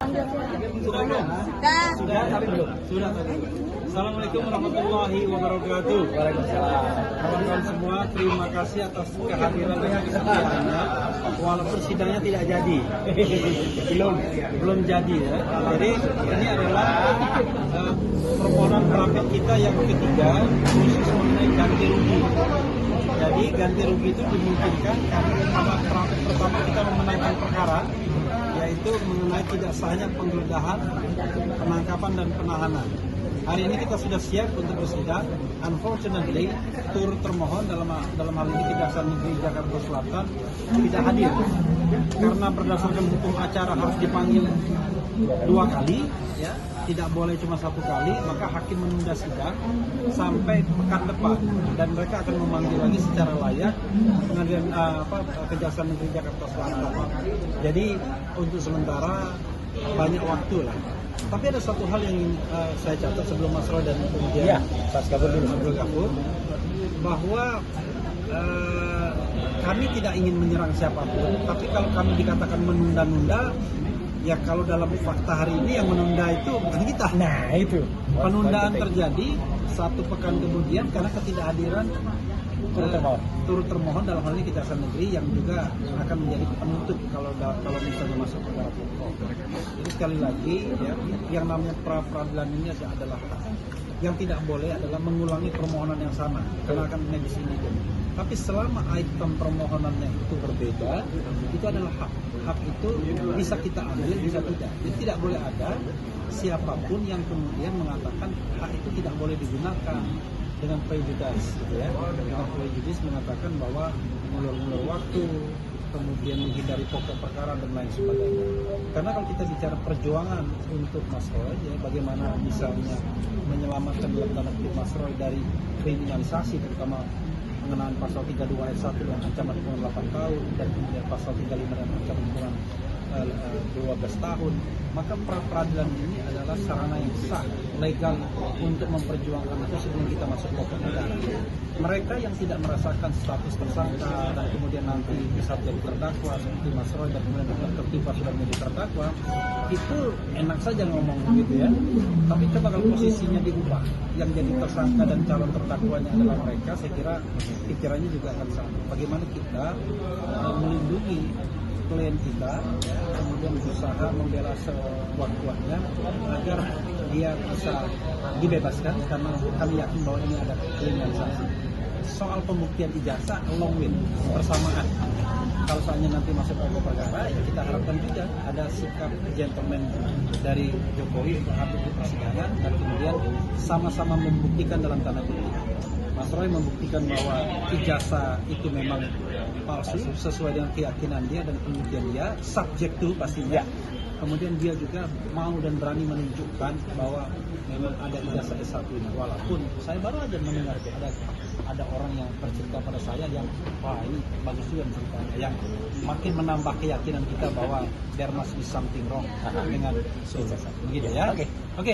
Sudah belum? Sudah tapi belum? Sudah tadi. Assalamualaikum warahmatullahi wabarakatuh. Waalaikumsalam. Kawan-kawan semua, terima kasih atas kehadiran dan kesediaannya. Walaupun sidangnya tidak jadi, belum jadi ya. Jadi ini adalah permohonan pra-pet kita yang ketiga khusus mengenai ganti rugi. Jadi ganti rugi itu dimungkinkan karena pra-pet pertama kita memenangkan perkara, yaitu mengenai tidak sahnya penggeledahan, penangkapan dan penahanan. Hari ini kita sudah siap untuk bersidang. Unfortunately, turut termohon dalam hal ini Kejaksaan Negeri Jakarta Selatan tidak hadir karena berdasarkan hukum acara harus dipanggil 2 kali, ya, tidak boleh cuma 1 kali. Maka hakim menunda sidang sampai pekan depan dan mereka akan memanggil lagi secara layak pengadilan Kejaksaan Negeri Jakarta Selatan. Jadi untuk sementara banyak waktu lah. Tapi ada satu hal yang ingin saya catat sebelum Mas Roy dan kemudian Pak Abdul Ghafur, bahwa kami tidak ingin menyerang siapapun, tapi kalau kami dikatakan menunda-nunda, ya kalau dalam fakta hari ini yang menunda itu bukan kita. Nah itu. Penundaan terjadi 1 pekan kemudian karena ketidakhadiran turut termohon dalam hal ini Kejaksaan Negeri yang juga akan menjadi penuntut kalau misalnya masuk perkara pokok. Jadi sekali lagi ya, yang namanya pra-peradilan ini adalah hak. Yang tidak boleh adalah mengulangi permohonan yang sama karena akan medis ini. Tapi selama item permohonannya itu berbeda, itu adalah hak. Hak itu bisa kita ambil, bisa tidak. Jadi tidak boleh ada siapapun yang kemudian mengatakan hak itu tidak boleh digunakan dengan prejudice, gitu ya. Dengan prejudice mengatakan bahwa mengulur-ulur waktu, kemudian menghindari pokok perkara dan lain sebagainya. Karena kalau kita bicara perjuangan untuk Mas Roy, ya, bagaimana misalnya menyelamatkan dalam tanda kutip Mas Roy dari kriminalisasi, terutama pengenaan pasal 32 ayat 1 dengan ancaman hukuman 8 tahun dan kemudian pasal 35 dengan ancaman hukuman 12 tahun, maka pra-peradilan ini adalah sarana yang sah, legal untuk memperjuangkan itu sebelum kita masuk pokok perkara. Mereka yang tidak merasakan status tersangka dan kemudian nanti bisa jadi terdakwa seperti Mas Roy dan kemudian tertimpa sudah menjadi terdakwa, itu enak saja ngomong gitu ya. Tapi coba kalau posisinya diubah, yang jadi tersangka dan calon terdakwanya adalah mereka, saya kira pikirannya juga akan sama. Bagaimana kita melindungi klien kita, ya, kemudian berusaha membela sekuat-kuatnya agar dia bisa dibebaskan karena kami yakin bahwa ini ada kriminalisasi. Soal pembuktian ijazah long win bersamaan. Kalau soalnya nanti masuk pokok perkara, ya kita harapkan juga ada sikap gentleman dari Jokowi untuk hadir di persidangan dan kemudian sama-sama membuktikan dalam tanda kutip. Mas Roy membuktikan bahwa ijazah itu memang palsu sesuai dengan keyakinan dia dan pembuktian dia, subjek to pastinya. Kemudian dia juga mau dan berani menunjukkan bahwa memang ada ijazah S1 ini. Walaupun saya baru aja mendengar ada orang yang bercerita pada saya yang wah ini bagus juga ceritanya, yang makin menambah keyakinan kita bahwa there must be something wrong dengan ijazah. Begitu ya. Oke.